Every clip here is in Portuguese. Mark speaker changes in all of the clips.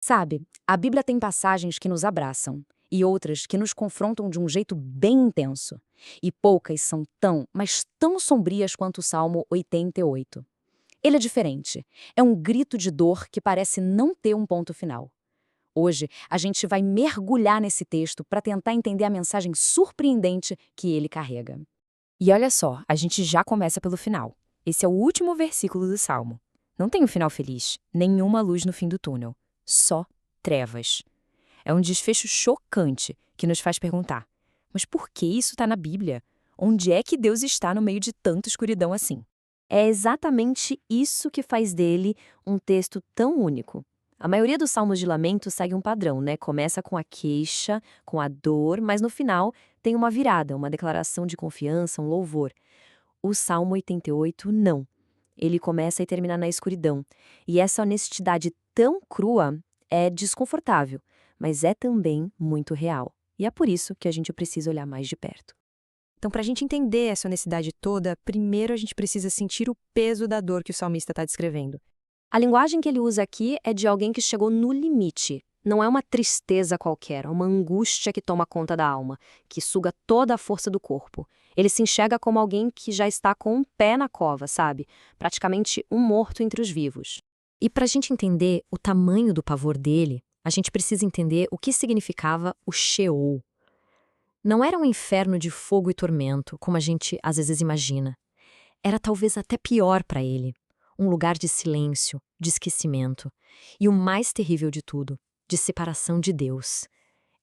Speaker 1: Sabe, a Bíblia tem passagens que nos abraçam e outras que nos confrontam de um jeito bem intenso. E poucas são tão, mas tão sombrias quanto o Salmo 88. Ele é diferente. É um grito de dor que parece não ter um ponto final. Hoje, a gente vai mergulhar nesse texto para tentar entender a mensagem surpreendente que ele carrega. E olha só, a gente já começa pelo final. Esse é o último versículo do Salmo. Não tem um final feliz, nenhuma luz no fim do túnel. Só trevas. É um desfecho chocante que nos faz perguntar: mas por que isso está na Bíblia? Onde é que Deus está no meio de tanta escuridão assim? É exatamente isso que faz dele um texto tão único. A maioria dos salmos de lamento segue um padrão, né? Começa com a queixa, com a dor, mas no final tem uma virada, uma declaração de confiança, um louvor. O Salmo 88, não. Ele começa e termina na escuridão. E essa honestidade tão crua é desconfortável, mas é também muito real. E é por isso que a gente precisa olhar mais de perto.
Speaker 2: Então, para a gente entender essa honestidade toda, primeiro a gente precisa sentir o peso da dor que o salmista está descrevendo.
Speaker 1: A linguagem que ele usa aqui é de alguém que chegou no limite. Não é uma tristeza qualquer, é uma angústia que toma conta da alma, que suga toda a força do corpo. Ele se enxerga como alguém que já está com um pé na cova, sabe? Praticamente um morto entre os vivos. E para a gente entender o tamanho do pavor dele, a gente precisa entender o que significava o Sheol. Não era um inferno de fogo e tormento, como a gente às vezes imagina. Era talvez até pior para ele. Um lugar de silêncio, de esquecimento. E o mais terrível de tudo, de separação de Deus.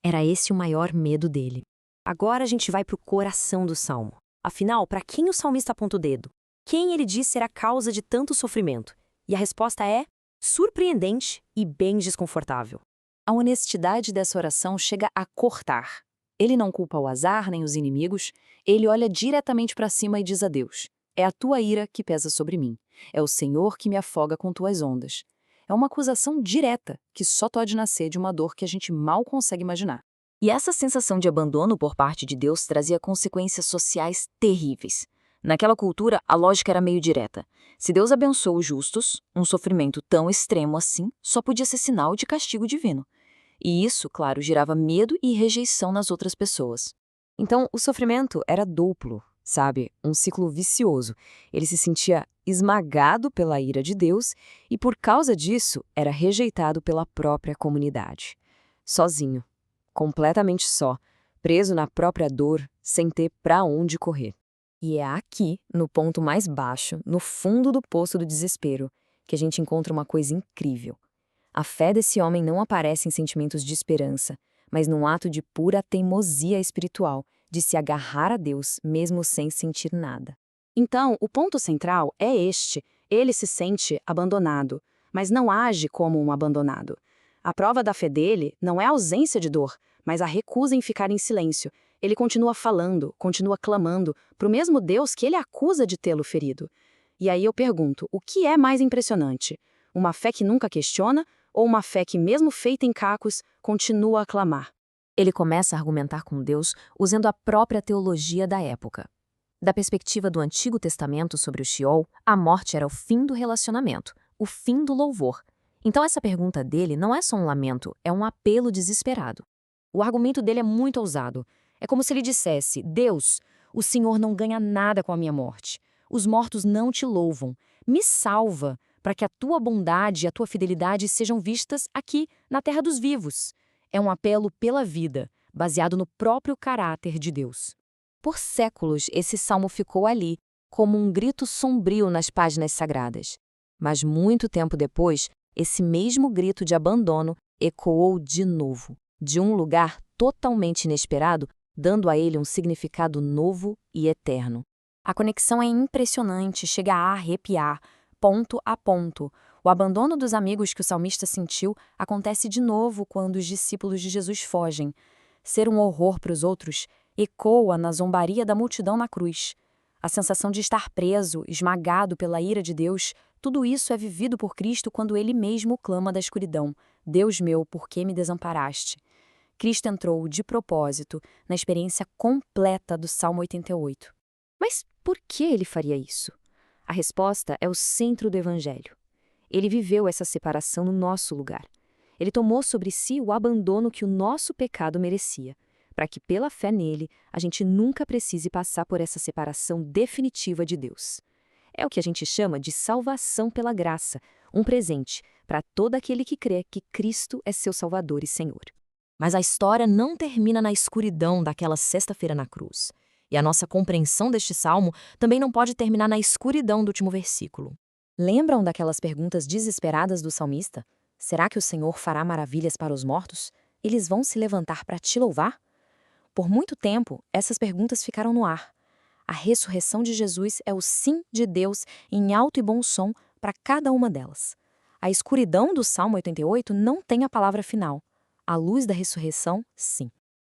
Speaker 1: Era esse o maior medo dele. Agora a gente vai para o coração do salmo. Afinal, para quem o salmista aponta o dedo? Quem ele diz ser a causa de tanto sofrimento? E a resposta é surpreendente e bem desconfortável. A honestidade dessa oração chega a cortar. Ele não culpa o azar nem os inimigos, ele olha diretamente para cima e diz a Deus: é a tua ira que pesa sobre mim. É o Senhor que me afoga com tuas ondas. É uma acusação direta que só pode nascer de uma dor que a gente mal consegue imaginar. E essa sensação de abandono por parte de Deus trazia consequências sociais terríveis. Naquela cultura, a lógica era meio direta. Se Deus abençoa os justos, um sofrimento tão extremo assim só podia ser sinal de castigo divino. E isso, claro, gerava medo e rejeição nas outras pessoas. Então, o sofrimento era duplo, sabe? Um ciclo vicioso. Ele se sentia esmagado pela ira de Deus e, por causa disso, era rejeitado pela própria comunidade. Sozinho, completamente só, preso na própria dor, sem ter para onde correr. E é aqui, no ponto mais baixo, no fundo do poço do desespero, que a gente encontra uma coisa incrível. A fé desse homem não aparece em sentimentos de esperança, mas num ato de pura teimosia espiritual, de se agarrar a Deus mesmo sem sentir nada. Então, o ponto central é este: ele se sente abandonado, mas não age como um abandonado. A prova da fé dele não é a ausência de dor, mas a recusa em ficar em silêncio. Ele continua falando, continua clamando para o mesmo Deus que ele acusa de tê-lo ferido. E aí eu pergunto, o que é mais impressionante? Uma fé que nunca questiona ou uma fé que, mesmo feita em cacos, continua a clamar? Ele começa a argumentar com Deus usando a própria teologia da época. Da perspectiva do Antigo Testamento sobre o Sheol, a morte era o fim do relacionamento, o fim do louvor. Então essa pergunta dele não é só um lamento, é um apelo desesperado. O argumento dele é muito ousado. É como se ele dissesse: Deus, o Senhor não ganha nada com a minha morte. Os mortos não te louvam. Me salva, para que a tua bondade e a tua fidelidade sejam vistas aqui, na terra dos vivos. É um apelo pela vida, baseado no próprio caráter de Deus. Por séculos, esse salmo ficou ali, como um grito sombrio nas páginas sagradas. Mas muito tempo depois, esse mesmo grito de abandono ecoou de novo, de um lugar totalmente inesperado, dando a ele um significado novo e eterno. A conexão é impressionante, chega a arrepiar, ponto a ponto. O abandono dos amigos que o salmista sentiu acontece de novo quando os discípulos de Jesus fogem. Ser um horror para os outros ecoa na zombaria da multidão na cruz. A sensação de estar preso, esmagado pela ira de Deus, tudo isso é vivido por Cristo quando ele mesmo clama da escuridão: Deus meu, por que me desamparaste? Cristo entrou, de propósito, na experiência completa do Salmo 88. Mas por que ele faria isso? A resposta é o centro do Evangelho. Ele viveu essa separação no nosso lugar. Ele tomou sobre si o abandono que o nosso pecado merecia, para que, pela fé nele, a gente nunca precise passar por essa separação definitiva de Deus. É o que a gente chama de salvação pela graça, um presente para todo aquele que crê que Cristo é seu Salvador e Senhor.
Speaker 3: Mas a história não termina na escuridão daquela sexta-feira na cruz. E a nossa compreensão deste salmo também não pode terminar na escuridão do último versículo.
Speaker 1: Lembram daquelas perguntas desesperadas do salmista? Será que o Senhor fará maravilhas para os mortos? Eles vão se levantar para te louvar? Por muito tempo, essas perguntas ficaram no ar. A ressurreição de Jesus é o sim de Deus em alto e bom som para cada uma delas. A escuridão do Salmo 88 não tem a palavra final. A luz da ressurreição, sim.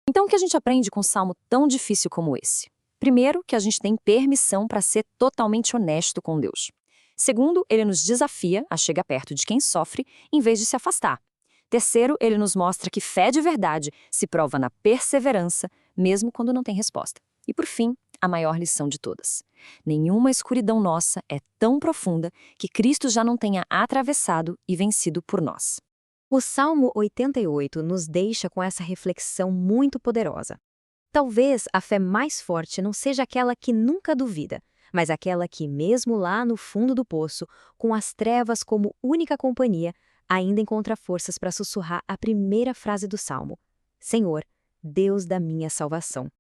Speaker 1: Então, o que a gente aprende com um salmo tão difícil como esse? Primeiro, que a gente tem permissão para ser totalmente honesto com Deus. Segundo, ele nos desafia a chegar perto de quem sofre, em vez de se afastar. Terceiro, ele nos mostra que fé de verdade se prova na perseverança, mesmo quando não tem resposta. E por fim, a maior lição de todas. Nenhuma escuridão nossa é tão profunda que Cristo já não tenha atravessado e vencido por nós. O Salmo 88 nos deixa com essa reflexão muito poderosa. Talvez a fé mais forte não seja aquela que nunca duvida, mas aquela que, mesmo lá no fundo do poço, com as trevas como única companhia, ainda encontra forças para sussurrar a primeira frase do Salmo: Senhor, Deus da minha salvação.